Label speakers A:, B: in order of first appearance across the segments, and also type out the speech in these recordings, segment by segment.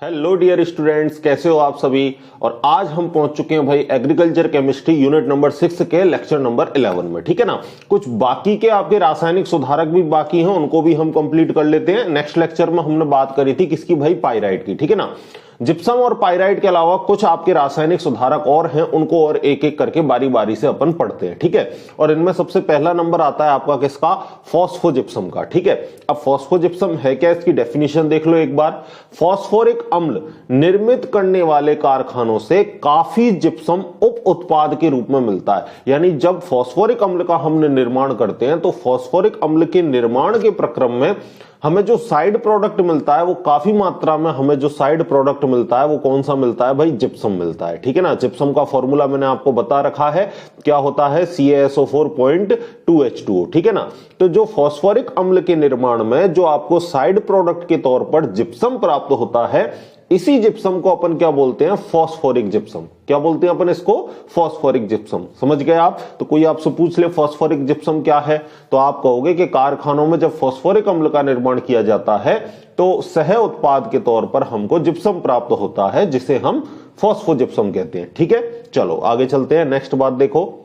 A: Hello dear students, कैसे हो आप सभी। और आज हम पहुंच चुके हैं भाई एग्रीकल्चर केमिस्ट्री यूनिट नंबर 6 के लेक्चर नंबर 11 में। ठीक है ना। कुछ बाकी के आपके रासायनिक सुधारक भी बाकी हैं, उनको भी हम कंप्लीट कर लेते हैं। नेक्स्ट लेक्चर में हमने बात करी थी किसकी भाई, पाइराइट की। ठीक है ना। जिप्सम और पाइराइट के अलावा कुछ आपके रासायनिक सुधारक और हैं, उनको और एक एक करके बारी बारी से अपन पढ़ते हैं। ठीक है। और इनमें सबसे पहला नंबर आता है आपका किसका, फॉस्फोजिप्सम का। ठीक है। अब फॉस्फोजिप्सम है क्या, इसकी डेफिनेशन देख लो एक बार। फॉस्फोरिक अम्ल निर्मित करने वाले कारखानों से काफी जिप्सम उप उत्पाद के रूप में मिलता है। यानी जब फॉस्फोरिक अम्ल का हमने निर्माण करते हैं तो फॉस्फोरिक अम्ल के निर्माण के प्रक्रम में हमें जो साइड प्रोडक्ट मिलता है वो काफी मात्रा में हमें जो साइड प्रोडक्ट मिलता है वो कौन सा मिलता है भाई, जिप्सम मिलता है। ठीक है ना। जिप्सम का फॉर्मूला मैंने आपको बता रखा है, क्या होता है, CaSO4.2H2O। ठीक है ना। तो जो फॉस्फोरिक अम्ल के निर्माण में जो आपको साइड प्रोडक्ट के तौर पर जिप्सम प्राप्त होता है, इसी जिप्सम को अपन क्या बोलते हैं, फॉस्फोरिक जिप्सम। क्या बोलते हैं अपन इसको, फॉस्फोरिक जिप्सम। समझ गए आप। तो कोई आपसे पूछ ले फॉस्फोरिक जिप्सम क्या है, तो आप कहोगे कि कारखानों में जब फॉस्फोरिक अम्ल का निर्माण किया जाता है तो सह उत्पाद के तौर पर हमको जिप्सम प्राप्त होता है, जिसे हम फॉस्फोजिप्सम कहते हैं। ठीक है। चलो आगे चलते हैं। नेक्स्ट बात देखो,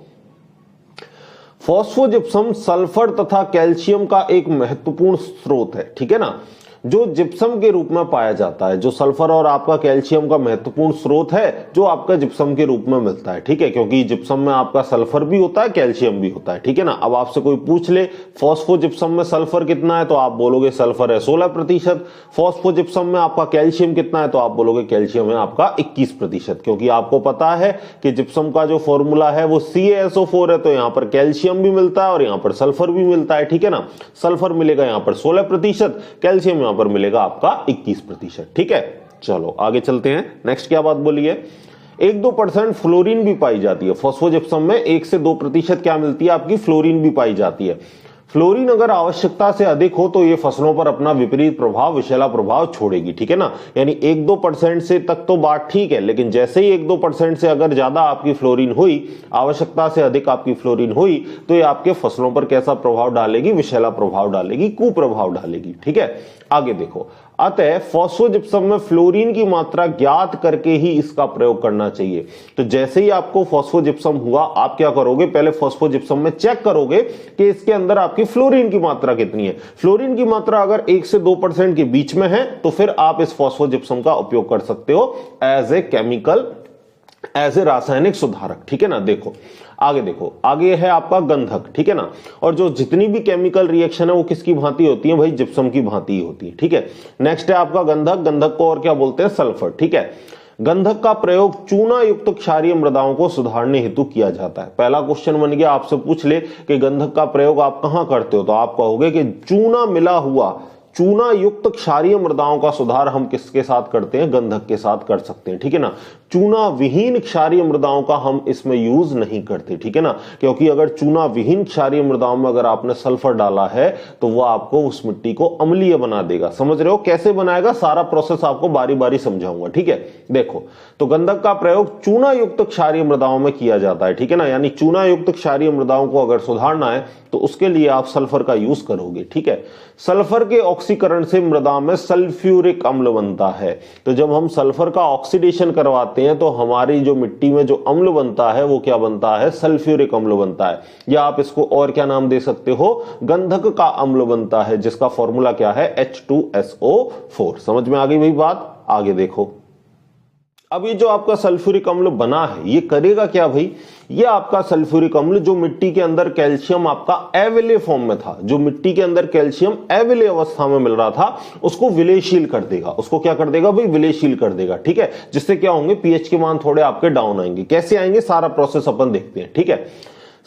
A: फॉस्फोजिप्सम सल्फर तथा कैल्शियम का एक महत्वपूर्ण स्रोत है। ठीक है ना। जो जिप्सम के रूप में पाया जाता है, जो सल्फर और आपका कैल्शियम का महत्वपूर्ण स्रोत है, जो आपका जिप्सम के रूप में मिलता है। ठीक है। क्योंकि जिप्सम में आपका सल्फर भी होता है, कैल्शियम भी होता है। ठीक है ना। अब आपसे कोई पूछ ले फॉस्फोजिप्सम में सल्फर कितना है, तो आप बोलोगे सल्फर है 16%। फॉस्फोजिप्सम में आपका कैल्शियम कितना है, तो आप बोलोगे कैल्शियम है आपका 21%। क्योंकि आपको पता है कि जिप्सम का जो फॉर्मूला है वो CaSO4 है, तो यहां पर कैल्शियम भी मिलता है और यहां पर सल्फर भी मिलता है। ठीक है ना। सल्फर मिलेगा यहां पर 16%, कैल्शियम यहां पर मिलेगा आपका 21%। ठीक है। चलो आगे चलते हैं। नेक्स्ट क्या बात बोली है, 1-2% फ्लोरीन भी पाई जाती है। फॉस्फोजिप्सम में 1 से 2% क्या मिलती है आपकी, फ्लोरीन भी पाई जाती है। फ्लोरीन अगर आवश्यकता से अधिक हो तो ये फसलों पर अपना विपरीत प्रभाव, विषैला प्रभाव छोड़ेगी। ठीक है ना। यानी 1-2% से तक तो बात ठीक है, लेकिन जैसे ही 1-2% से अगर ज्यादा आपकी फ्लोरीन हुई, आवश्यकता से अधिक आपकी फ्लोरीन हुई, तो ये आपके फसलों पर कैसा प्रभाव डालेगी, विषैला प्रभाव डालेगी, कुप्रभाव डालेगी। ठीक है। आगे देखो, अतः फॉस्फोजिप्सम में फ्लोरीन की मात्रा ज्ञात करके ही इसका प्रयोग करना चाहिए। तो जैसे ही आपको फॉस्फोजिप्सम हुआ, आप क्या करोगे, पहले फॉस्फोजिप्सम में चेक करोगे कि इसके अंदर आपकी फ्लोरीन की मात्रा कितनी है। फ्लोरीन की मात्रा अगर 1 से 2% के बीच में है तो फिर आप इस फॉस्फोजिप्सम का उपयोग कर सकते हो as a chemical, as a रासायनिक सुधारक। ठीक है ना। देखो आगे, देखो आगे है आपका गंधक। ठीक है ना। और जो जितनी भी केमिकल रिएक्शन है वो किसकी भांति होती है भाई, जिप्सम की भांति ही होती है। ठीक है। नेक्स्ट है आपका गंधक। गंधक को और क्या बोलते हैं, सल्फर। ठीक है। गंधक का प्रयोग चूना युक्त क्षारीय मृदाओं को सुधारने हेतु किया जाता है। पहला क्वेश्चन बन गया, आपसे पूछ ले कि गंधक का प्रयोग आप कहां करते हो, तो आप कहोगे कि चूना मिला हुआ, चूना युक्त क्षारीय मृदाओं का सुधार हम किसके साथ करते हैं, गंधक के साथ कर सकते हैं। ठीक है ना। चूना विहीन क्षारीय मृदाओं का हम इसमें यूज नहीं करते। ठीक है ना। क्योंकि अगर चूना विहीन क्षारीय मृदाओं में अगर आपने सल्फर डाला है तो वह आपको उस मिट्टी को अम्लीय बना देगा। समझ रहे हो कैसे बनाएगा, सारा प्रोसेस आपको बारी बारी समझाऊंगा। ठीक है। देखो, तो गंधक का प्रयोग चूना युक्त क्षारीय मृदाओं में किया जाता है। ठीक है ना। यानी चूना युक्त क्षारीय मृदाओं को अगर सुधारना है तो उसके लिए आप सल्फर का यूज करोगे। ठीक है। सल्फर के ऑक्सीकरण से मृदा में सल्फ्यूरिक अम्ल बनता है। तो जब हम सल्फर का ऑक्सीडेशन करवाते हैं तो हमारी जो मिट्टी में जो अम्ल बनता है वो क्या बनता है, सल्फ्यूरिक अम्ल बनता है। या आप इसको और क्या नाम दे सकते हो, गंधक का अम्ल बनता है, जिसका फॉर्मूला क्या है, H2SO4। समझ में आ गई भाई बात। आगे देखो, अब ये जो आपका सल्फ्यूरिक अम्ल बना है ये करेगा क्या भाई, ये आपका सल्फ्यूरिक अम्ल जो मिट्टी के अंदर कैल्शियम आपका एविले फॉर्म में था, जो मिट्टी के अंदर कैल्शियम एविले अवस्था में मिल रहा था, उसको विलेयशील कर देगा। उसको क्या कर देगा भाई, विलेयशील कर देगा। ठीक है। जिससे क्या होंगे, पीएच के मान थोड़े आपके डाउन आएंगे। कैसे आएंगे, सारा प्रोसेस अपन देखते हैं। ठीक है।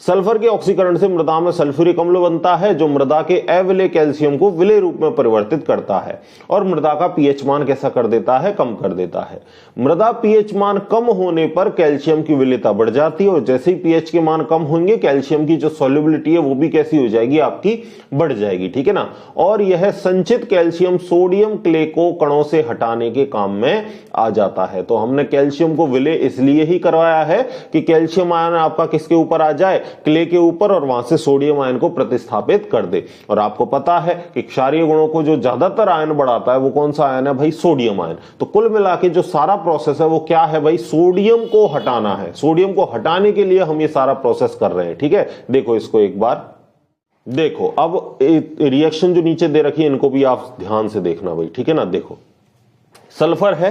A: सल्फर के ऑक्सीकरण से मृदा में सल्फ्यूरिक अम्ल बनता है, जो मृदा के अविलेय कैल्शियम को विलेय रूप में परिवर्तित करता है और मृदा का पीएच मान कैसा कर देता है, कम कर देता है। मृदा पीएच मान कम होने पर कैल्शियम की विलेयता बढ़ जाती है और जैसे ही पीएच के मान कम होंगे कैल्शियम की जो सॉल्युबिलिटी है वो भी कैसी हो जाएगी, आपकी बढ़ जाएगी। ठीक है ना। और यह संचित कैल्शियम सोडियम क्ले को कणों से हटाने के काम में आ जाता है। तो हमने कैल्शियम को विलेय इसलिए ही करवाया है कि कैल्शियम आयन आपका किसके ऊपर आ जाए, क्ले के ऊपर और वहां से सोडियम आयन को प्रतिस्थापित कर दे। और आपको पता है कि क्षारीय गुणों को जो ज्यादातर आयन बढ़ाता है वो कौन सा आयन है भाई, सोडियम आयन। तो कुल मिला के जो सारा प्रोसेस है वो क्या है भाई, सोडियम को हटाना है। सोडियम को हटाने के लिए हम ये सारा प्रोसेस कर रहे हैं, ठीक है। देखो इसको एक बार देखो, अब रिएक्शन जो नीचे दे रखी है इनको भी आप ध्यान से देखना भाई, ठीक है ना। देखो सल्फर है,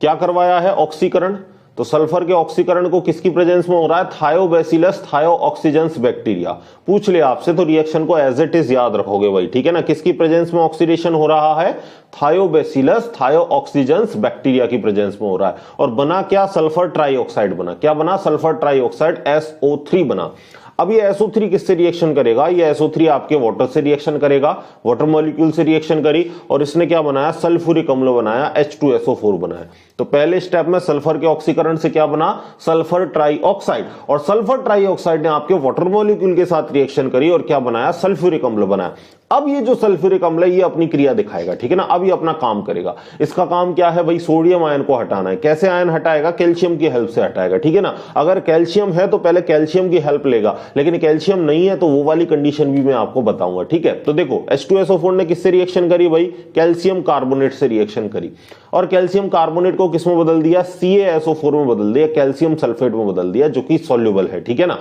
A: क्या करवाया है, ऑक्सीकरण। तो सल्फर के ऑक्सीकरण को किसकी प्रेजेंस में हो रहा है, थायोबैसिलस थायोऑक्सीजेंस बैक्टीरिया। पूछ ले आपसे तो रिएक्शन को एज इट इज याद रखोगे भाई, ठीक है ना। किसकी प्रेजेंस में ऑक्सीडेशन हो रहा है, थायोबैसिलस थायोऑक्सीजेंस बैक्टीरिया की प्रेजेंस में हो रहा है। और बना क्या, सल्फर ट्राइऑक्साइड बना। क्या बना, सल्फर ट्राइऑक्साइड SO3 बना। अब ये SO3 किससे रिएक्शन करेगा, ये SO3 आपके वाटर से रिएक्शन करेगा, वाटर मॉलिक्यूल से रिएक्शन करी और इसने क्या बनाया, सल्फ्यूरिक अम्ल बनाया, H2SO4 बनाया। तो पहले स्टेप में सल्फर के ऑक्सीकरण से क्या बना, सल्फर ट्राइऑक्साइड। और सल्फर ट्राइऑक्साइड ने आपके वाटर मॉलिक्यूल के साथ रिएक्शन करी और क्या बनाया, सल्फ्यूरिक अम्ल बनाया। अब ये जो सल्फ्यूरिक अम्ल है ये अपनी क्रिया दिखाएगा, ठीक है ना। अब ये अपना काम करेगा। इसका काम क्या है भाई, सोडियम आयन को हटाना है। कैसे आयन हटाएगा, कैल्शियम की हेल्प से हटाएगा, ठीक है ना। अगर कैल्शियम है तो पहले कैल्शियम की हेल्प लेगा, लेकिन कैल्शियम नहीं है तो वो वाली कंडीशन भी मैं आपको बताऊंगा, ठीक है। तो देखो H2SO4 ने किससे रिएक्शन करी भाई, कैल्शियम कार्बोनेट से रिएक्शन करी और कैल्शियम कार्बोनेट को किसमें बदल दिया, CaSO4 में बदल दिया, कैल्शियम सल्फेट में बदल दिया, जो कि सॉल्युबल है, ठीक है ना।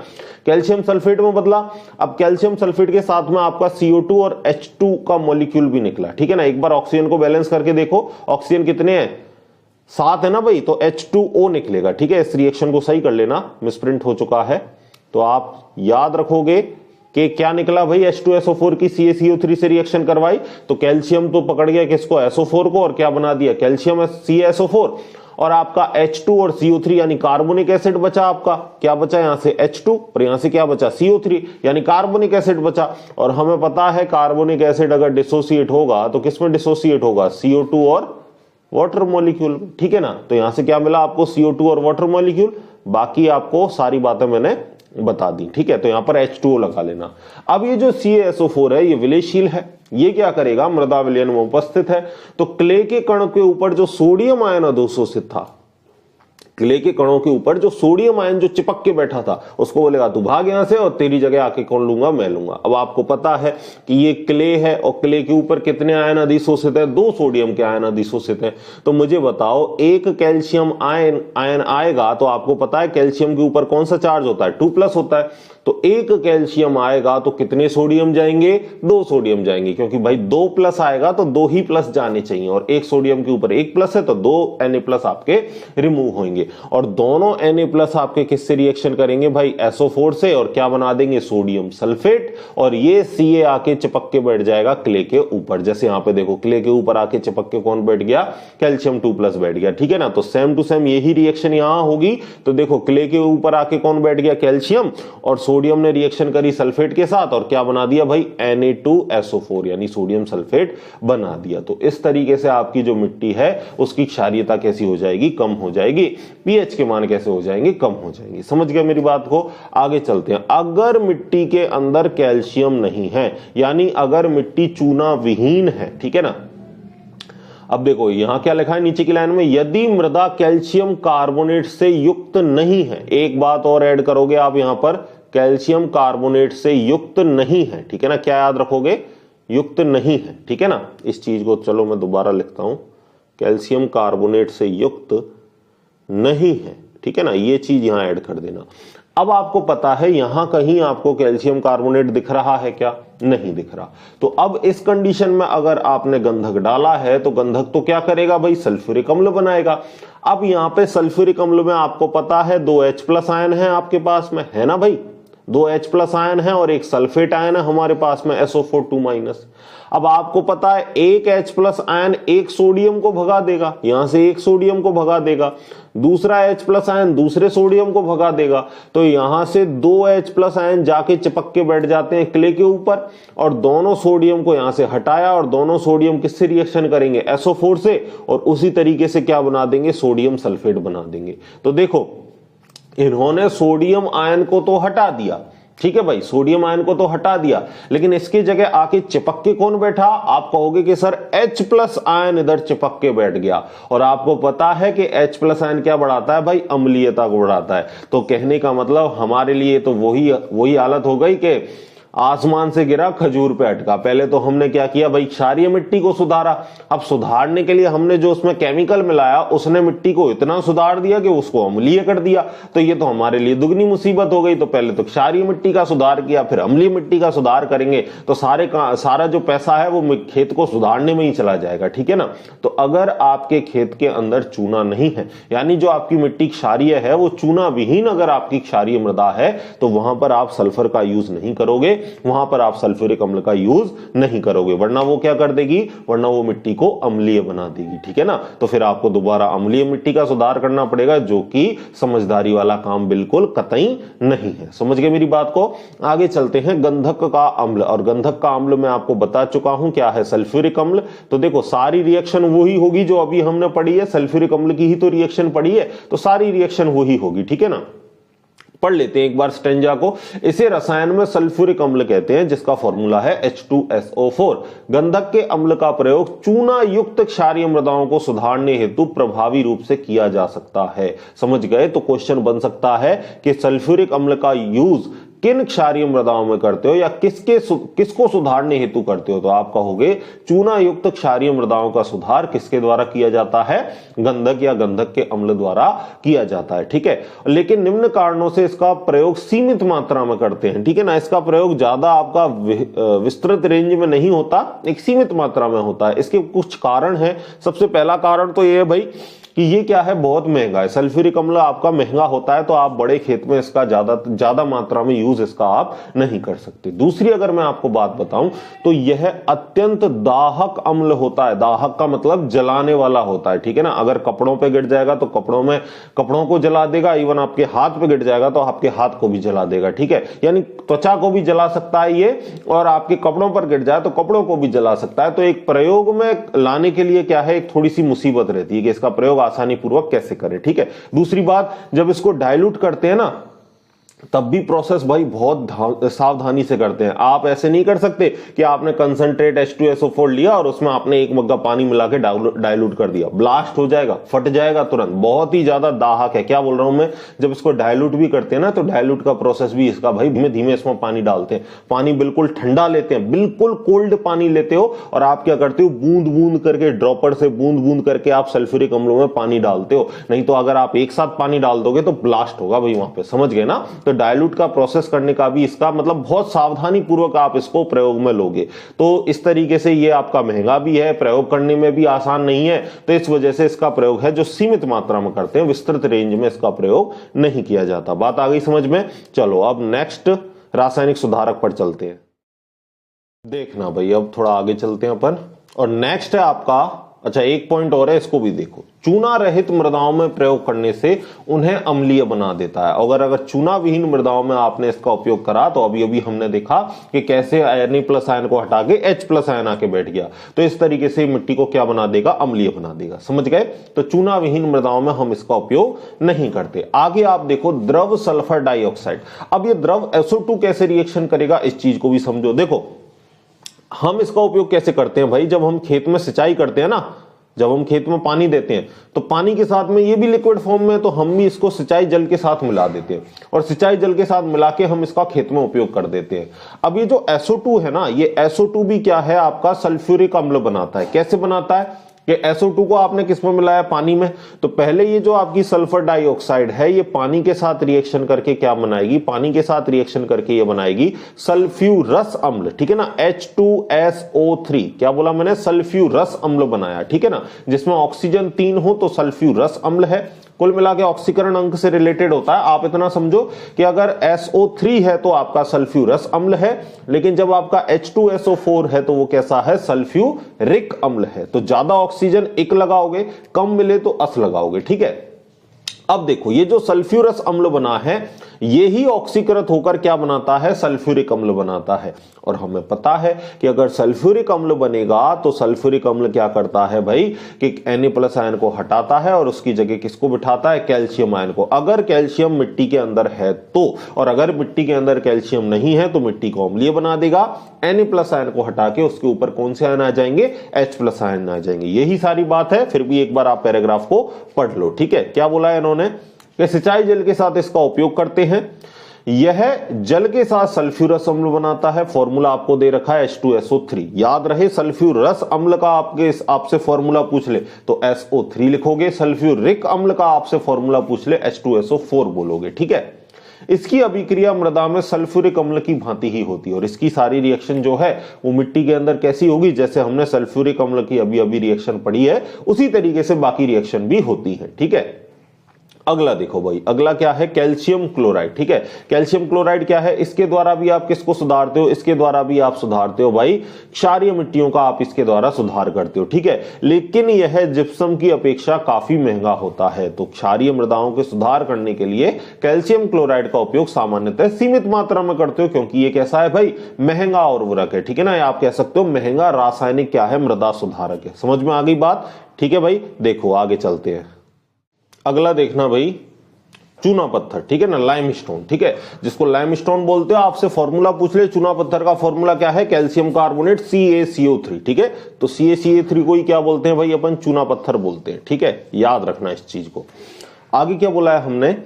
A: कैल्शियम सल्फेट में बदला। अब कैल्शियम सल्फेट के साथ में आपका CO2 और H2 का मॉलिक्यूल भी निकला, ठीक है ना। एक बार ऑक्सीजन को बैलेंस करके देखो, ऑक्सीजन कितने हैं, 7 है ना भाई, तो H2O निकलेगा, ठीक है। इस रिएक्शन को सही कर लेना, मिसप्रिंट हो चुका है। तो आप याद रखोगे कि क्या निकला भाई, H2SO4 की CaCO3 से रिएक्शन करवाई तो कैल्शियम तो पकड़ गया किसको, SO4 को, और क्या बना दिया, कैल्शियम CaSO4। और आपका H2 और CO3 यानी कार्बोनिक एसिड बचा। आपका क्या बचा, यहां से H2 और यहां से क्या बचा, CO3 यानी कार्बोनिक एसिड बचा। और हमें पता है कार्बोनिक एसिड अगर डिसोसिएट होगा तो किसमें डिसोसिएट होगा, CO2 और वाटर मॉलिक्यूल, ठीक है ना। तो यहां से क्या मिला आपको, CO2 और वाटर मॉलिक्यूल। बाकी आपको सारी बातें मैंने बता दी, ठीक है। तो यहां पर H2O लगा लेना। अब ये जो CaSO4 है ये विलयशील है, ये क्या करेगा, मृदा विलयन में उपस्थित है। तो क्ले के कण के ऊपर जो सोडियम आयन अधोशोषित था, क्ले के कणों के ऊपर जो सोडियम आयन जो चिपक के बैठा था, उसको बोलेगा तू भाग यहां से और तेरी जगह आके कौन लूंगा, मैं लूंगा। अब आपको पता है कि ये क्ले है और क्ले के ऊपर कितने आयन अधिशोषित है, 2 सोडियम के आयन अधिशोषित है। तो मुझे बताओ, एक कैल्शियम आयन आएगा तो आपको पता है कैल्शियम के ऊपर कौन सा चार्ज होता है, 2+ होता है। तो एक कैल्शियम आएगा तो कितने सोडियम जाएंगे, 2 सोडियम जाएंगे, क्योंकि भाई 2+ आएगा तो 2 ही प्लस जाने चाहिए। और एक सोडियम के ऊपर 1+ है तो 2 Na+ आपके रिमूव होंगे। और दोनों Na+ आपके किससे रिएक्शन करेंगे भाई, SO4 से, और क्या बना देंगे, सोडियम सल्फेट। और ये Ca आके चिपक के बैठ जाएगा क्ले के ऊपर। जैसे यहां पे देखो क्ले के ऊपर आके चिपक के कौन बैठ गया, कैल्शियम 2+ बैठ गया, ठीक है ना। तो सेम टू सेम यही रिएक्शन यहां होगी। तो देखो क्ले के ऊपर आके कौन बैठ गया, कैल्शियम, और सोडियम ने रिएक्शन करी सल्फेट के साथ और क्या बना दिया भाई, Na2SO4 यानी सोडियम सल्फेट बना दिया। तो इस तरीके से आपकी जो मिट्टी है उसकी क्षारीयता कैसी हो जाएगी, कम हो जाएगी। पीएच के मान कैसे हो जाएंगे, कम हो जाएंगे। समझ गया मेरी बात को, आगे चलते हैं। अगर मिट्टी के अंदर कैल्शियम नहीं है, यानी अगर मिट्टी चूना विहीन है, ठीक है ना। अब देखो यहां क्या लिखा है नीचे की लाइन में, यदि मृदा कैल्शियम कार्बोनेट से युक्त नहीं है। एक बात और ऐड करोगे आप यहां पर, कैल्शियम कार्बोनेट से युक्त नहीं है, ठीक है ना। क्या याद रखोगे, युक्त नहीं है, ठीक है ना। इस चीज को चलो मैं दोबारा लिखता हूं, कैल्शियम कार्बोनेट से युक्त नहीं है, ठीक है ना। ये चीज यहां ऐड कर देना। अब आपको पता है यहां कहीं आपको कैल्शियम कार्बोनेट दिख रहा है क्या, नहीं दिख रहा। तो अब इस कंडीशन में अगर आपने गंधक डाला है तो गंधक तो क्या करेगा भाई, सल्फ्यूरिक अम्ल बनाएगा। अब यहां पे सल्फ्यूरिक अम्ल में आपको पता है 2 H+ आयन है आपके पास में, है ना भाई, 2 H+ आयन है और एक सल्फेट आयन है हमारे पास में SO4 2-। अब आपको पता है एक H+ आयन एक सोडियम को भगा देगा, यहां से एक सोडियम को भगा देगा, दूसरा H+ आयन दूसरे सोडियम को भगा देगा। तो यहां से 2 H+ आयन जाके चिपक के बैठ जाते हैं क्ले के ऊपर और दोनों सोडियम को यहां से हटाया और दोनों सोडियम किससे रिएक्शन करेंगे, SO4 से, और उसी तरीके से क्या बना देंगे, सोडियम सल्फेट बना देंगे। तो देखो इन्होंने सोडियम आयन को तो हटा दिया, ठीक है भाई, सोडियम आयन को तो हटा दिया, लेकिन इसकी जगह आके चिपक के कौन बैठा? आप कहोगे कि सर H+ आयन इधर चिपक के बैठ गया। और आपको पता है कि H+ आयन क्या बढ़ाता है भाई? अम्लीयता को बढ़ाता है। तो कहने का मतलब हमारे लिए तो वही हालत हो गई कि आसमान से गिरा खजूर पे अटका। पहले तो हमने क्या किया भाई? क्षारीय मिट्टी को सुधारा। अब सुधारने के लिए हमने जो उसमें केमिकल मिलाया उसने मिट्टी को इतना सुधार दिया कि उसको अम्लीय कर दिया। तो ये तो हमारे लिए दुगनी मुसीबत हो गई। तो पहले तो क्षारीय मिट्टी का सुधार किया, फिर अम्लीय मिट्टी का सुधार करेंगे, तो सारा जो पैसा है वो खेत को सुधारने में ही चला जाएगा। ठीक है ना? तो अगर आपके खेत के अंदर चूना नहीं है, यानी जो आपकी मिट्टी क्षारीय है वो चूना विहीन अगर आपकी क्षारीय मृदा है, तो वहां पर आप सल्फर का यूज नहीं करोगे, वहां पर आप सल्फ्यूरिक अम्ल का यूज नहीं करोगे, वरना वो क्या कर देगी? वरना वो मिट्टी को अम्लीय बना देगी। ठीक है ना? तो फिर आपको दोबारा अम्लीय मिट्टी का सुधार करना पड़ेगा, जो कि समझदारी वाला काम बिल्कुल कतई नहीं है। समझ गए मेरी बात को? आगे चलते हैं। गंधक का अम्ल, और गंधक का अम्ल मैं आपको बता चुका हूं क्या है, सल्फ्यूरिक अम्ल। तो देखो सारी रिएक्शन वही होगी जो अभी हमने पढ़ी है, सल्फ्यूरिक अम्ल की ही तो रिएक्शन पढ़ी है, तो सारी रिएक्शन वही होगी। ठीक है ना? पढ़ लेते हैं एक बार स्टेंजा को। इसे रसायन में सल्फ्यूरिक अम्ल कहते हैं, जिसका फॉर्मूला है H2SO4। गंधक के अम्ल का प्रयोग चूना युक्त क्षारीय मृदाओं को सुधारने हेतु प्रभावी रूप से किया जा सकता है। समझ गए? तो क्वेश्चन बन सकता है कि सल्फ्यूरिक अम्ल का यूज किन क्षारीय मृदाओं में करते हो या किसको सुधारने हेतु करते हो? तो आप कहोगे चूना युक्त क्षारीय मृदाओं का सुधार किसके द्वारा किया जाता है? गंधक या गंधक के अम्ल द्वारा किया जाता है। ठीक है? लेकिन निम्न कारणों से इसका प्रयोग सीमित मात्रा में करते हैं। ठीक है ना? इसका प्रयोग ज्यादा आपका विस्तृत रेंज में नहीं होता, एक सीमित मात्रा में होता है। इसके कुछ कारण है। सबसे पहला कारण तो यह है भाई कि ये क्या है? बहुत महंगा है। सल्फ्यूरिक अम्ल आपका महंगा होता है, तो आप बड़े खेत में इसका ज्यादा मात्रा में यूज इसका आप नहीं कर सकते। दूसरी अगर मैं आपको बात बताऊं तो यह अत्यंत दाहक अम्ल होता है। दाहक का मतलब जलाने वाला होता है। ठीक है ना? अगर कपड़ों पे गिर जाएगा तो कपड़ों को जला देगा, इवन आपके हाथ पे गिर जाएगा तो आपके हाथ को भी जला देगा। ठीक है? यानी त्वचा को भी जला सकता है ये, और आपके कपड़ों पर गिर जाए तो कपड़ों को भी जला सकता है। तो एक प्रयोग में लाने के लिए क्या है, एक थोड़ी सी मुसीबत रहती है कि इसका प्रयोग आसानी पूर्वक कैसे करें। ठीक है? दूसरी बात, जब इसको डाइल्यूट करते हैं ना, तब भी प्रोसेस भाई बहुत सावधानी से करते हैं। आप ऐसे नहीं कर सकते कि आपने कंसंट्रेट H2SO4 लिया और उसमें आपने एक मग्गा पानी मिला के डाइल्यूट कर दिया, ब्लास्ट हो जाएगा, फट जाएगा तुरंत। बहुत ही ज्यादा दाहक है। क्या बोल रहा हूं मैं? जब इसको डाइल्यूट भी करते हैं ना, तो डाइल्यूट का प्रोसेस भी इसका भाई धीमे धीमे इसमें पानी डालते हैं, पानी बिल्कुल ठंडा लेते हैं, बिल्कुल कोल्ड पानी लेते हो, और आप क्या करते हो? बूंद बूंद करके, ड्रॉपर से बूंद बूंद करके आप सल्फ्यूरिक अम्लों में पानी डालते हो। नहीं तो अगर आप एक साथ पानी डाल दोगे तो ब्लास्ट होगा भाई वहां पे। समझ गए ना? तो डाइल्यूट का प्रोसेस करने का भी इसका मतलब बहुत सावधानी पूर्वक आप इसको प्रयोग में लोगे। तो इस तरीके से ये आपका महंगा भी है, प्रयोग करने में भी आसान नहीं है। तो इस वजह से इसका प्रयोग है जो सीमित मात्रा में करते हैं, विस्तृत रेंज में इसका प्रयोग नहीं किया जाता। बात आ गई समझ में? चलो अब नेक्स्ट रासायनिक सुधारक पर चलते हैं। देखना भाई, अब थोड़ा आगे चलते हैं अपन, और नेक्स्ट है आपका, अच्छा एक पॉइंट और है, इसको भी देखो। चूना रहित मृदाओं में प्रयोग करने से उन्हें अम्लीय बना देता है। अगर चूना विहीन मृदाओं में आपने इसका उपयोग करा, तो अभी अभी हमने देखा कि कैसे Na+ आयन को हटा के H+ आयन आके बैठ गया। तो इस तरीके से मिट्टी को क्या बना देगा? अम्लीय बना देगा। समझ गए? तो चूना विहीन मृदाओं में हम इसका उपयोग नहीं करते। आगे आप देखो, द्रव सल्फर डाइऑक्साइड। अब ये द्रव SO2 कैसे रिएक्शन करेगा, इस चीज को भी समझो। देखो हम इसका उपयोग कैसे करते हैं भाई? जब हम खेत में सिंचाई करते हैं ना, जब हम खेत में पानी देते हैं, तो पानी के साथ में ये भी लिक्विड फॉर्म में, तो हम भी इसको सिंचाई जल के साथ मिला देते हैं, और सिंचाई जल के साथ मिला के हम इसका खेत में उपयोग कर देते हैं। अब ये जो SO2 है ना, ये SO2 भी क्या है? आपका सल्फ्यूरिक अम्ल बनाता है। कैसे बनाता है? कि SO2 को आपने किसमें मिलाया? पानी में। तो पहले ये जो आपकी सल्फर डाइऑक्साइड है, ये पानी के साथ रिएक्शन करके क्या बनाएगी? पानी के साथ रिएक्शन करके ये बनाएगी सल्फ्यूरस अम्ल। ठीक है ना? H2SO3, क्या बोला मैंने? सल्फ्यूरस अम्ल बनाया। ठीक है ना? जिसमें ऑक्सीजन 3 हो तो सल्फ्यूरस अम्ल है। कुल मिला के ऑक्सीकरण अंक से रिलेटेड होता है। आप इतना समझो कि अगर SO3 है तो आपका सल्फ्यूरस अम्ल है, लेकिन जब आपका H2SO4 है तो वो कैसा है? सल्फ्यूरिक अम्ल है। तो ज्यादा ऑक्सीजन इक लगाओगे, कम मिले तो अस लगाओगे। ठीक है? अब देखो ये जो सल्फ्यूरस अम्ल बना है ये ही ऑक्सीकृत होकर क्या बनाता है, सल्फ्यूरिक अम्ल बनाता है। और हमें पता है कि अगर सल्फ्यूरिक अम्ल बनेगा तो सल्फ्यूरिक अम्ल क्या करता है भाई कि Na+ आयन को हटाता है और उसकी जगह किसको बिठाता है, कैल्शियम आयन को। अगर कैल्शियम मिट्टी के अंदर है तो, और अगर मिट्टी के अंदर कैल्शियम नहीं है तो मिट्टी को अम्लीय बना देगा। Na+ आयन को हटा के उसके ऊपर कौन से आयन आ जाएंगे, H+ आयन आ जाएंगे। यही सारी बात है। फिर भी एक बार आप पैराग्राफ को पढ़ लो, ठीक है। क्या बोला है इन्होंने कि सिंचाई जल के साथ इसका उपयोग करते हैं। यह जल के साथ सल्फ्यूरस अम्ल बनाता है। फॉर्मूला आपको दे रखा है H2SO3। याद रहे सल्फ्यूरस अम्ल का आपसे फॉर्मूला पूछ ले तो SO3 लिखोगे, सल्फ्यूरिक अम्ल का आपसे फॉर्मूला पूछ ले H2SO4 बोलोगे, ठीक है। इसकी अभिक्रिया मृदा में सल्फ्यूरिक अम्ल की भांति ही होती है और इसकी सारी रिएक्शन जो है वो मिट्टी के अंदर कैसी होगी, जैसे हमने सल्फ्यूरिक अम्ल की अभी रिएक्शन पढ़ी है उसी तरीके से बाकी रिएक्शन भी होती है, ठीक है। अगला देखो भाई, अगला क्या है, कैल्शियम क्लोराइड, ठीक है। कैल्शियम क्लोराइड क्या है, इसके द्वारा भी आप किसको सुधारते हो, इसके द्वारा भी आप सुधारते हो भाई क्षारीय मिट्टियों का, आप इसके द्वारा सुधार करते हो, ठीक है। लेकिन यह जिप्सम की अपेक्षा काफी महंगा होता है। तो क्षारीय मृदाओं के सुधार करने के लिए कैल्शियम क्लोराइड का उपयोग सामान्यतः सीमित मात्रा में करते हो, क्योंकि ये कैसा है भाई, महंगा उर्वरक है, ठीक है ना। आप कह सकते हो महंगा रासायनिक क्या है, मृदा सुधारक है। समझ में आ गई बात, ठीक है भाई। देखो आगे चलते हैं। अगला देखना भाई, चूना पत्थर, ठीक है ना, लाइमस्टोन, ठीक है, जिसको लाइमस्टोन बोलते हो। आपसे फॉर्मूला पूछ ले, चूना पत्थर का फॉर्मूला क्या है, कैल्शियम कार्बोनेट CaCO3, ठीक है। तो CaCO3 को ही क्या बोलते हैं भाई, अपन चूना पत्थर बोलते हैं, ठीक है। याद रखना इस चीज को। आगे क्या बोला है हमने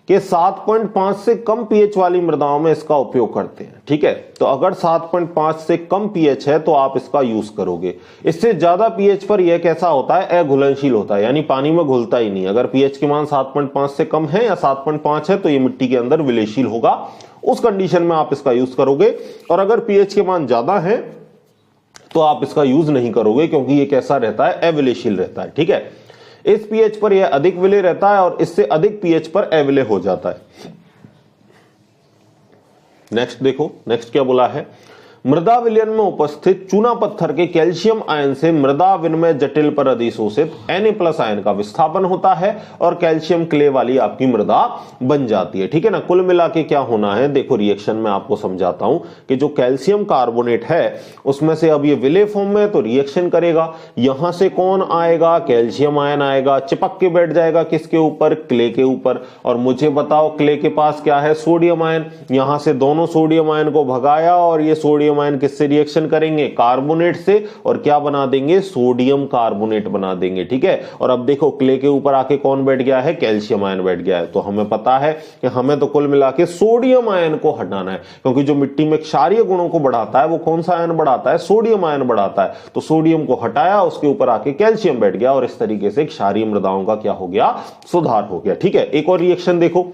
A: कि 7.5 से कम पीएच वाली मृदाओं में इसका उपयोग करते हैं, ठीक है। तो अगर 7.5 से कम पीएच है तो आप इसका यूज करोगे। इससे ज्यादा पीएच पर यह कैसा होता है, अघुलनशील होता है, यानी पानी में घुलता ही नहीं। अगर पीएच की मान 7.5 से कम है या 7.5 है तो ये मिट्टी के अंदर विलेयशील होगा, उस कंडीशन में आप इसका यूज करोगे। और अगर पीएच के मान ज्यादा है तो आप इसका यूज नहीं करोगे, क्योंकि ये कैसा रहता है, अविलेयशील रहता है, ठीक है। इस पीएच पर यह अधिक विलेय रहता है और इससे अधिक पीएच पर अविलेय हो जाता है। नेक्स्ट देखो, नेक्स्ट क्या बोला है, मृदा विलयन में उपस्थित चूना पत्थर के कैल्शियम आयन से मृदा विनिमय जटिल पर अधिशोषित Na+ आयन का विस्थापन होता है और कैल्शियम क्ले वाली आपकी मृदा बन जाती है, ठीक है ना। कुल मिला के क्या होना है, देखो रिएक्शन में आपको समझाता हूं कि जो कैल्शियम कार्बोनेट है उसमें से अब ये विलेय फॉर्म में तो रिएक्शन करेगा। यहां से कौन आएगा, कैल्शियम आयन आएगा, चिपक के बैठ जाएगा किसके ऊपर, क्ले के ऊपर। और मुझे बताओ क्ले के पास क्या है, सोडियम आयन। यहां से दोनों सोडियम आयन को भगाया और ये सोडियम आयन किससे रिएक्शन करेंगे, कार्बोनेट से, और क्या बना देंगे, सोडियम कार्बोनेट बना देंगे, ठीक है। और अब देखो क्ले के ऊपर आके कौन बैठ गया है, कैल्शियम आयन बैठ गया है। तो हमें पता है कि हमें तो कुल मिला के सोडियम आयन को हटाना है, क्योंकि जो मिट्टी में क्षारीय गुणों को बढ़ाता है वो कौन सा आयन बढ़ाता है, सोडियम आयन बढ़ाता है। तो सोडियम को हटाया, उसके ऊपर आके कैल्शियम बैठ गया और इस तरीके से क्षारीय मृदाओं का क्या हो गया, सुधार हो गया, ठीक है। एक और रिएक्शन देखो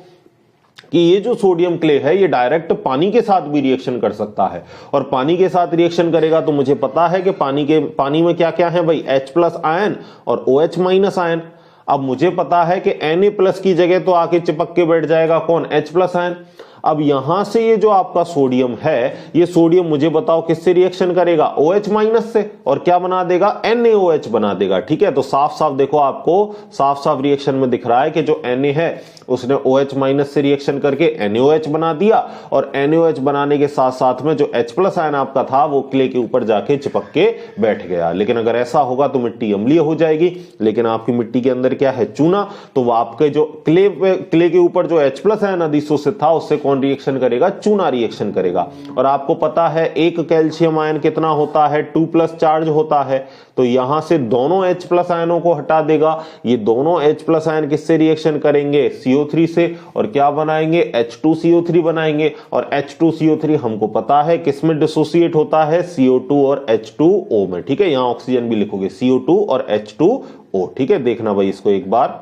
A: कि ये जो सोडियम क्ले है ये डायरेक्ट पानी के साथ भी रिएक्शन कर सकता है, और पानी के साथ रिएक्शन करेगा तो मुझे पता है कि पानी में क्या क्या है भाई, H+ आयन और OH- आयन। अब मुझे पता है कि Na+ की जगह तो आके चिपक के बैठ जाएगा कौन, H+ आयन। अब यहां से ये जो आपका सोडियम है, ये सोडियम मुझे बताओ किससे रिएक्शन करेगा, OH- से, और क्या बना देगा, NaOH बना देगा, ठीक है। तो साफ साफ देखो, आपको साफ साफ रिएक्शन में दिख रहा है कि जो Na है उसने OH- से रिएक्शन करके NaOH बना दिया, और NaOH बनाने के साथ साथ में जो H+ आयन आपका था वो क्ले के ऊपर जाके चिपक के बैठ गया। लेकिन अगर ऐसा होगा तो मिट्टी अम्लीय हो जाएगी। लेकिन आपकी मिट्टी के अंदर क्या है, चूना, तो वो आपके जो क्ले के ऊपर जो H+ आयन अधिशोषित था उससे कौन रिएक्शन करेगा, चूना रिएक्शन करेगा। और आपको पता है एक कैल्शियम आयन कितना होता है, 2+ चार्ज होता है। तो यहां से दोनों H+ आयनों को हटा देगा। ये दोनों H+ आयन किससे रिएक्शन करेंगे, CO3 से, और क्या बनाएंगे, H2CO3 बनाएंगे। और H2CO3 हमको पता है किसमें डिसोसिएट होता है, CO2 और H2O में, ठीक है। यहां ऑक्सीजन भी लिखोगे, CO2 और H2O, ठीक है। देखना भाई इसको एक बार,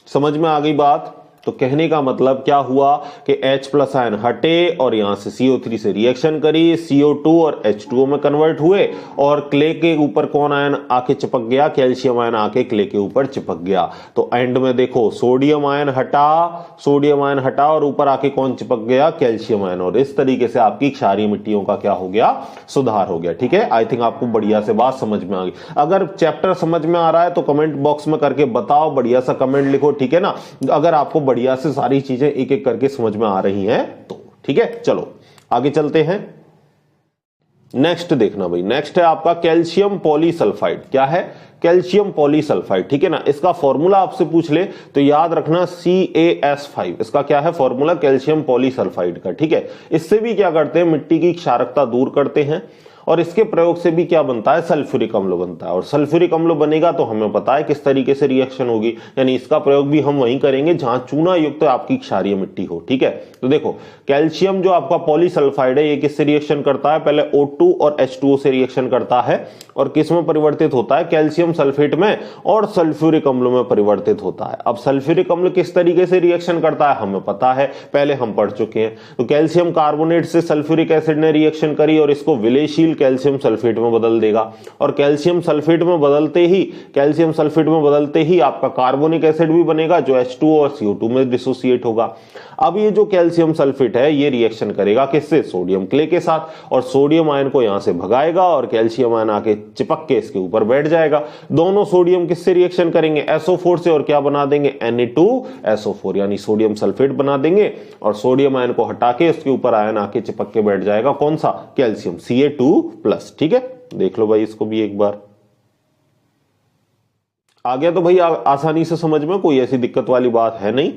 A: समझ में आ गई बात, तो कहने का मतलब क्या हुआ कि H प्लस आयन हटे और यहां से CO3 से रिएक्शन करी, CO2 और H2O में कन्वर्ट हुए और क्ले के ऊपर कौन आयन आके चिपक गया, कैल्शियम आयन आके क्ले के ऊपर चिपक गया। तो एंड में देखो सोडियम आयन हटा और ऊपर आके कौन चिपक गया, कैल्शियम आयन। और इस तरीके से आपकी क्षारीय मिट्टियों का क्या हो गया, सुधार हो गया। ठीक है, आई थिंक आपको बढ़िया से बात समझ में आ गई। अगर चैप्टर समझ में आ रहा है तो कमेंट बॉक्स में करके बताओ, बढ़िया सा कमेंट लिखो। ठीक है ना, अगर आपको बढ़िया से सारी चीजें एक एक करके समझ में आ रही हैं तो ठीक है। चलो आगे चलते हैं। नेक्स्ट देखना भाई, नेक्स्ट है आपका कैल्शियम पॉलीसल्फाइड। क्या है, कैल्शियम पॉलीसल्फाइड। ठीक है ना, इसका फॉर्मूला आपसे पूछ ले तो याद रखना CaS5। इसका क्या है फॉर्मूला, कैल्शियम पॉलीसल्फाइड का। ठीक है, इससे भी क्या करते हैं, मिट्टी की क्षारकता दूर करते हैं और इसके प्रयोग से भी क्या बनता है, सल्फ्यूरिक अम्ल बनता है। और सल्फ्यूरिक अम्ल बनेगा तो हमें पता है किस तरीके से रिएक्शन होगी, यानी इसका प्रयोग भी हम वहीं करेंगे जहां चूना युक्त आपकी क्षारीय मिट्टी हो। ठीक है, तो देखो कैल्शियम जो आपका पॉलीसल्फाइड है ये किससे रिएक्शन करता है, पहले O2 और H2O से रिएक्शन करता है और किस में परिवर्तित होता है, कैल्शियम सल्फेट में और सल्फ्यूरिक अम्ल में परिवर्तित होता है। अब सल्फ्यूरिक अम्ल किस तरीके से रिएक्शन करता है हमें पता है, पहले हम पढ़ चुके हैं। तो कैल्शियम कार्बोनेट से सल्फ्यूरिक एसिड ने रिएक्शन करी और इसको विलेयशील कैल्शियम सल्फेट में बदल देगा और कैल्शियम सल्फेट में बदलते ही आपका कार्बोनिक एसिड भी बनेगा जो H2O और CO2 में डिसोसिएट होगा। अब ये जो कैल्शियम सल्फेट है ये रिएक्शन करेगा किससे, सोडियम क्ले के साथ, और सोडियम आयन को यहां से भगाएगा और कैल्शियम आयन आके चिपक के इसके ऊपर बैठ जाएगा। दोनों सोडियम किससे रिएक्शन करेंगे, SO4 से, और क्या बना देंगे, Na2SO4 यानी सोडियम सल्फेट बना देंगे और सोडियम आयन को हटा के उसके ऊपर आयन आके चिपक के बैठ जाएगा कौन सा, कैल्शियम Ca2+। ठीक है, देख लो भाई इसको भी एक बार। आ गया तो भाई आसानी से समझ में, कोई ऐसी दिक्कत वाली बात है नहीं।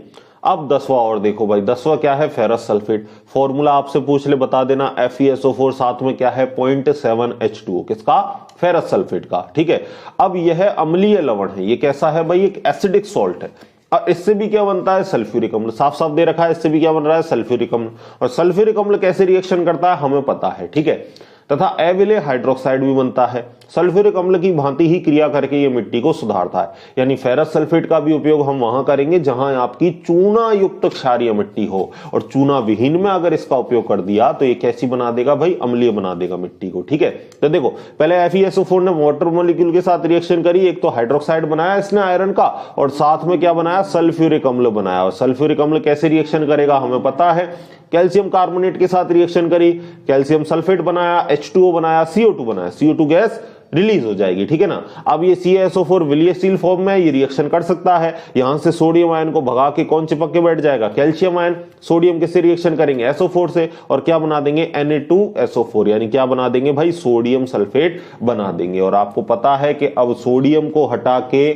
A: अब 10वां और देखो भाई, 10वां क्या है, फेरस सल्फेट। फॉर्मूला आपसे पूछ ले बता देना, FeSO4 साथ में क्या है 0.7H2O, किसका, फेरस सल्फेट का। ठीक है, अब यह अम्लीय लवण है, ये कैसा है भाई, एक एसिडिक सॉल्ट है और इससे भी क्या बनता है, सल्फ्यूरिक अम्ल। साफ साफ दे रखा है, इससे भी क्या बन रहा है, सल्फ्यूरिक अम्ल। और सल्फ्यूरिक अम्ल कैसे रिएक्शन करता है हमें पता है। ठीक है, तथा अविलेय हाइड्रोक्साइड भी बनता है। सल्फ्यूरिक अम्ल की भांति ही क्रिया करके ये मिट्टी को सुधारता है, यानी फेरस सल्फेट का भी उपयोग हम वहां करेंगे जहां आपकी चूना युक्त क्षारीय मिट्टी हो, और चूना विहीन में अगर इसका उपयोग कर दिया तो ये कैसी बना देगा भाई, अम्लीय बना देगा मिट्टी को। ठीक है, तो देखो पहले FeSO4 ने वाटर मॉलिक्यूल के साथ रिएक्शन करी, एक तो हाइड्रोक्साइड बनाया इसने आयरन का और साथ में क्या बनाया, सल्फ्यूरिक अम्ल बनाया। और सल्फ्यूरिक अम्ल कैसे रिएक्शन करेगा हमें पता है, कैल्शियम कार्बोनेट के साथ रिएक्शन करी, कैल्शियम सल्फेट बनाया, H2O बनाया, CO2 बनाया, CO2 गैस रिलीज हो जाएगी। ठीक है ना, अब ये CaSO4 विलियशील फॉर्म में ये रिएक्शन कर सकता है, यहां से सोडियम आयन को भगा के कौन चिपक के बैठ जाएगा, कैल्शियम आयन। सोडियम किससे रिएक्शन करेंगे, SO4 से, और क्या बना देंगे, Na2SO4 यानी क्या बना देंगे भाई, सोडियम सल्फेट बना देंगे। और आपको पता है कि अब सोडियम को हटा के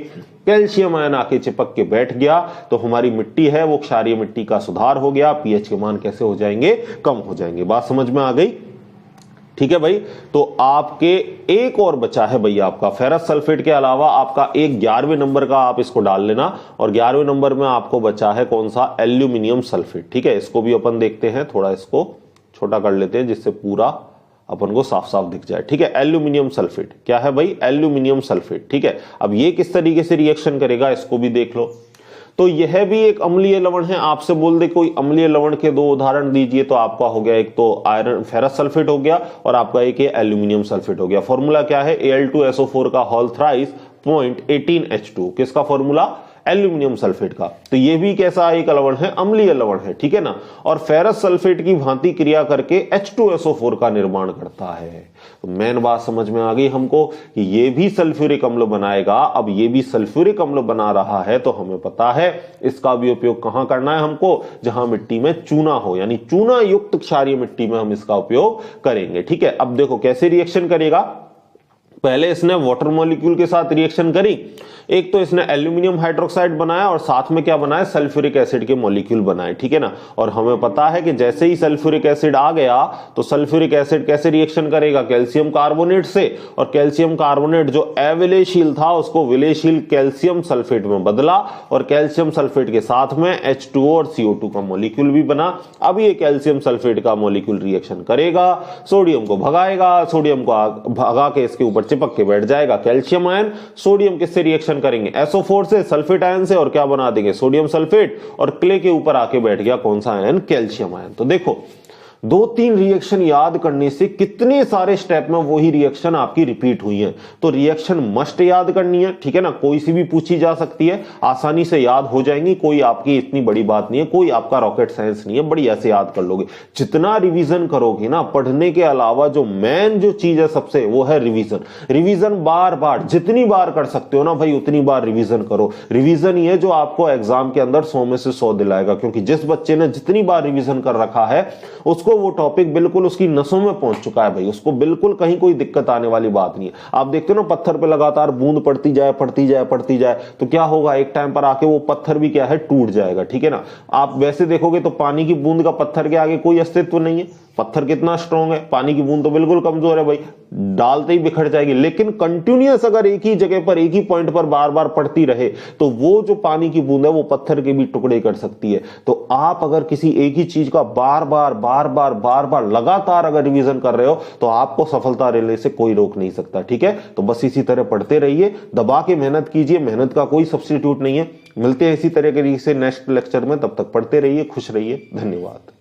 A: कैल्शियम आयन आके चिपक के बैठ गया तो हमारी मिट्टी है वो क्षारीय मिट्टी का सुधार हो गया, pH के मान कैसे हो जाएंगे, कम हो जाएंगे। बात समझ में आ गई। ठीक है भाई, तो आपके एक और बचा है भैया आपका फेरस सल्फेट के अलावा आपका एक 11वें नंबर का आप इसको डाल लेना, और 11वें नंबर में आपको बचा है कौन सा, एल्यूमिनियम सल्फेट। ठीक है, इसको भी अपन देखते हैं, थोड़ा इसको छोटा कर लेते हैं जिससे पूरा अपन को साफ साफ दिख जाए। ठीक है, एल्यूमिनियम सल्फेट क्या है भाई, एल्यूमिनियम सल्फेट। ठीक है, अब ये किस तरीके से रिएक्शन करेगा इसको भी देख लो। तो यह भी एक अम्लीय लवण है, आपसे बोल दे कोई अम्लीय लवण के दो उदाहरण दीजिए तो आपका हो गया एक तो आयरन फेरस सल्फेट हो गया और आपका एक ये एल्यूमिनियम सल्फेट हो गया। फॉर्मूला क्या है, Al2SO4 का होल थ्राइस 0.18H2, किसका फॉर्मूला, एल्यूमिनियम सल्फेट का। तो ये भी कैसा एक लवण है, अम्लीय लवण है। ठीक है ना, और फेरस सल्फेट की भांति क्रिया करके H2SO4 का निर्माण करता है। तो मेन बात समझ में आ गई हमको कि ये भी सल्फ्यूरिक अम्ल बनाएगा। अब ये भी सल्फ्यूरिक अम्ल बना रहा है तो हमें पता है इसका भी उपयोग कहां करना है हमको, जहां मिट्टी में चूना हो, यानी चूना युक्त क्षारीय मिट्टी में हम इसका उपयोग करेंगे। ठीक है, अब देखो कैसे रिएक्शन करेगा। पहले इसने वाटर मॉलिक्यूल के साथ रिएक्शन करी, एक तो इसने एल्यूमिनियम हाइड्रोक्साइड बनाया और साथ में क्या बनाया, सल्फ्यूरिक एसिड के मॉलिक्यूल बनाए। ठीक है ना, और हमें पता है कि जैसे ही सल्फ्यूरिक एसिड आ गया तो सल्फ्यूरिक एसिड कैसे रिएक्शन करेगा, कैल्शियम कार्बोनेट से, और कैल्शियम कार्बोनेट जो अविलेयशील था उसको विलेयशील कैल्शियम सल्फेट में बदला और कैल्शियम सल्फेट के साथ में H2O और CO2 का मॉलिक्यूल भी बना। अब ये कैल्शियम सल्फेट का मॉलिक्यूल रिएक्शन करेगा, सोडियम को भगाएगा, सोडियम को भगा के इसके ऊपर चिपक के बैठ जाएगा कैल्शियम आयन। सोडियम किससे रिएक्शन रिएक्शन करेंगे, SO4 से सल्फेट आयन से, और क्या बना देंगे, सोडियम सल्फेट, और क्ले के ऊपर आके बैठ गया कौन सा आयन, कैल्शियम आयन। तो देखो 2-3 रिएक्शन याद करने से कितने सारे स्टेप में वही रिएक्शन आपकी रिपीट हुई है। तो रिएक्शन मस्ट याद करनी है, ठीक है ना, कोई सी भी पूछी जा सकती है, आसानी से याद हो जाएंगी, कोई आपकी इतनी बड़ी बात नहीं है, कोई आपका रॉकेट साइंस नहीं है, बढ़िया से याद कर लोगे। जितना रिवीजन करोगे ना, पढ़ने के अलावा जो मेन जो चीज है सबसे, वो है रिवीजन। रिवीजन बार बार जितनी बार कर सकते हो ना भाई, उतनी बार रिवीजन करो। रिवीजन ही है जो आपको एग्जाम के अंदर 100 में से 100 दिलाएगा, क्योंकि जिस बच्चे ने जितनी बार रिवीजन कर रखा है उसको वो टॉपिक बिल्कुल उसकी नसों में पहुंच चुका है भाई, उसको बिल्कुल कहीं कोई दिक्कत आने वाली बात नहीं है। आप देखते हो ना, पत्थर पे लगातार बूंद पड़ती जाए पड़ती जाए पड़ती जाए, तो क्या होगा, एक टाइम पर आके वो पत्थर भी क्या है, टूट जाएगा, ठीक है ना। आप वैसे देखोगे तो पानी की बूंद का पत्थर के आगे कोई अस्तित्व नहीं है, पत्थर कितना स्ट्रॉन्ग है, पानी की बूंद तो बिल्कुल कमजोर है भाई, डालते ही बिखर जाएगी। लेकिन कंटिन्यूअस अगर एक ही जगह पर एक ही पॉइंट पर बार बार पड़ती रहे, तो वो जो पानी की बूंद है वो पत्थर के भी टुकड़े कर सकती है। तो आप अगर किसी एक ही चीज का बार बार लगातार अगर रिवीजन कर रहे हो, तो आपको सफलता लेने से कोई रोक नहीं सकता, ठीक है। तो बस इसी तरह पढ़ते रहिए, दबा के मेहनत कीजिए, मेहनत का कोई सब्स्टिट्यूट नहीं है। मिलते हैं इसी तरह के से नेक्स्ट लेक्चर में, तब तक पढ़ते रहिए, खुश रहिए, धन्यवाद।